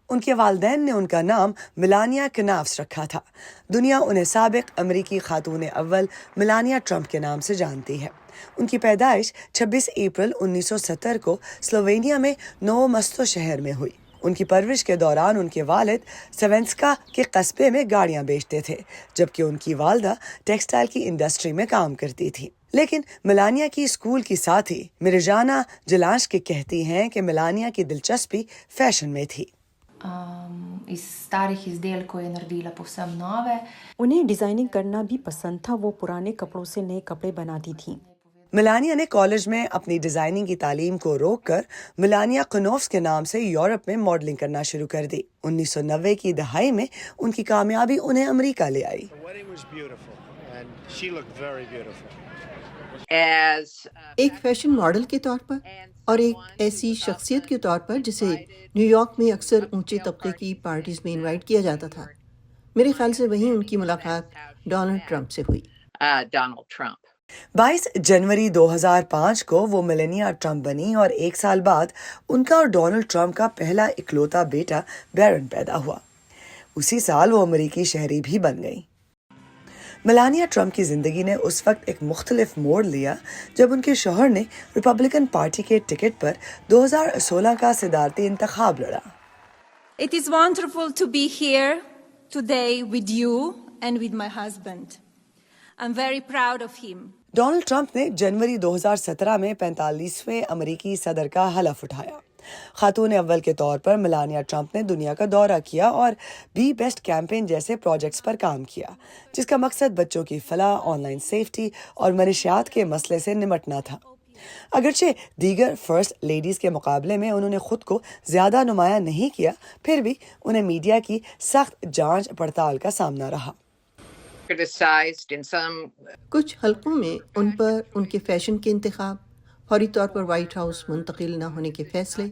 ان کے والدین نے ان کا نام میلانیا کنافس رکھا تھا۔ دنیا انہیں سابق امریکی خاتون اول میلانیا ٹرمپ کے نام سے جانتی ہے۔ ان کی پیدائش 26 اپریل 1970 کو سلووینیا میں نوو مستو شہر میں ہوئی۔ ان کی پرورش کے دوران ان کے والد سوینسکا کے قصبے میں گاڑیاں بیچتے تھے، جبکہ ان کی والدہ ٹیکسٹائل کی انڈسٹری میں کام کرتی تھی۔ لیکن میلانیا کی اسکول کی ساتھی مرجانا جلانشکی کہتی ہیں کہ میلانیا کی دلچسپی فیشن میں تھی۔ انہیں ڈیزائننگ کرنا بھی پسند تھا، وہ پرانے کپڑوں سے نئے کپڑے بناتی تھیں۔ میلانیا نے کالج میں اپنی ڈیزائننگ کی تعلیم کو روک کر میلانیا کنوفس کے نام سے یورپ میں ماڈلنگ کرنا شروع کر دی۔ 1990 کی دہائی میں ان کی کامیابی انہیں امریکہ لے آئی۔ ایک فیشن ماڈل کے طور پر اور ایک ایسی شخصیت کے طور پر جسے نیو یارک میں اکثر اونچے طبقے کی پارٹیز میں انوائٹ کیا جاتا تھا، میرے خیال سے وہیں ان کی ملاقات ڈونلڈ ٹرمپ سے ہوئی۔ 22 جنوری 2005 کو وہ میلانیا ٹرمپ بنی اور ایک سال بعد ان کا اور ڈونلڈ ٹرمپ کا پہلا اکلوتا بیٹا بیرن پیدا ہوا۔ اسی سال وہ امریکی شہری بھی بن گئی۔ میلانیا ٹرمپ کی زندگی نے اس وقت ایک مختلف موڑ لیا جب ان کے شوہر نے ریپبلکن پارٹی کے ٹکٹ پر 2016 کا صدارتی انتخاب لڑا۔ It is wonderful to be here today with you and with my husband. I'm very proud of him. Donald Trump نے جنوری 2017 میں 45ویں امریکی صدر کا حلف اٹھایا۔ خاتون اول کے طور پر میلانیا ٹرمپ نے دنیا کا دورہ کیا اور بی بیسٹ کیمپین جیسے پروجیکٹس پر کام کیا، جس کا مقصد بچوں کی فلاح، آن لائن سیفٹی اور منشیات کے مسئلے سے نمٹنا تھا۔ اگرچہ دیگر فرسٹ لیڈیز کے مقابلے میں انہوں نے خود کو زیادہ نمایاں نہیں کیا، پھر بھی انہیں میڈیا کی سخت جانچ پڑتال کا سامنا رہا۔ کچھ حلقوں میں ان پر ان کے فیشن کے انتخاب، فوری طور پر وائٹ ہاؤس منتقل نہ ہونے کے فیصلے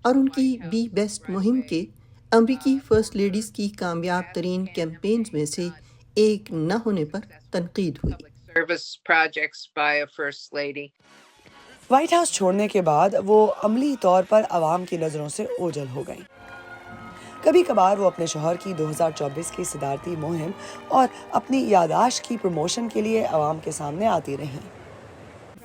اور ان کی بی بیسٹ مہم کے امریکی فرسٹ لیڈیز کی کامیاب ترین کیمپینز میں سے ایک نہ ہونے پر تنقید ہوئی۔ وائٹ ہاؤس چھوڑنے کے بعد وہ عملی طور پر عوام کی نظروں سے اوجھل ہو گئیں۔ کبھی کبھار وہ اپنے شوہر کی 2024 کی صدارتی مہم اور اپنی یادداشت کی پروموشن کے لیے عوام کے سامنے آتی رہیں۔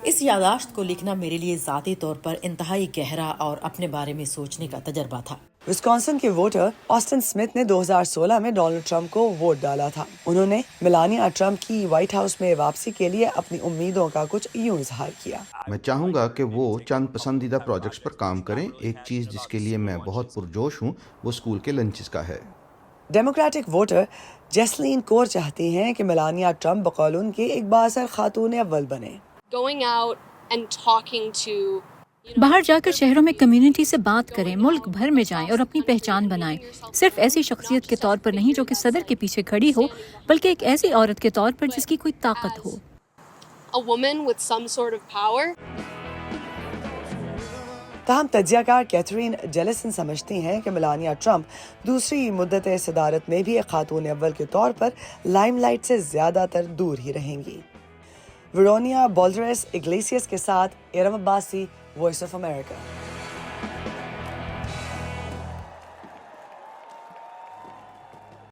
اس یادداشت کو لکھنا میرے لیے ذاتی طور پر انتہائی گہرا اور اپنے بارے میں سوچنے کا تجربہ تھا۔ وسکانسن کے ووٹر آسٹن سمتھ نے 2016 میں ڈونلڈ ٹرمپ کو ووٹ ڈالا تھا۔ انہوں نے میلانیا ٹرمپ کی وائٹ ہاؤس میں واپسی کے لیے اپنی امیدوں کا کچھ یوں اظہار کیا۔ میں چاہوں گا کہ وہ چند پسندیدہ پروجیکٹس پر کام کریں۔ ایک چیز جس کے لیے میں بہت پرجوش ہوں وہ اسکول کے لنچز کا ہے۔ ڈیموکریٹک ووٹر جیسلین کور چاہتی ہیں کہ میلانیا ٹرمپ بقول ان کے ایک بااثر خاتون اول بنے۔ باہر جا کر شہروں میں کمیونٹی سے بات کریں، ملک بھر میں جائیں اور اپنی پہچان بنائیں، صرف ایسی شخصیت کے طور پر نہیں جو کہ صدر کے پیچھے کھڑی ہو، بلکہ ایک ایسی عورت کے طور پر جس کی کوئی طاقت ہو۔ تاہم تجزیہ کار کیتھرین جیلیسن سمجھتی ہیں کہ میلانیا ٹرمپ دوسری مدت صدارت میں بھی ایک خاتون اول کے طور پر لائم لائٹ سے زیادہ تر دور ہی رہیں گی۔ ویرونیا بالڈریس اگلیسیس کے ساتھ Iram Abbasi, Voice of America.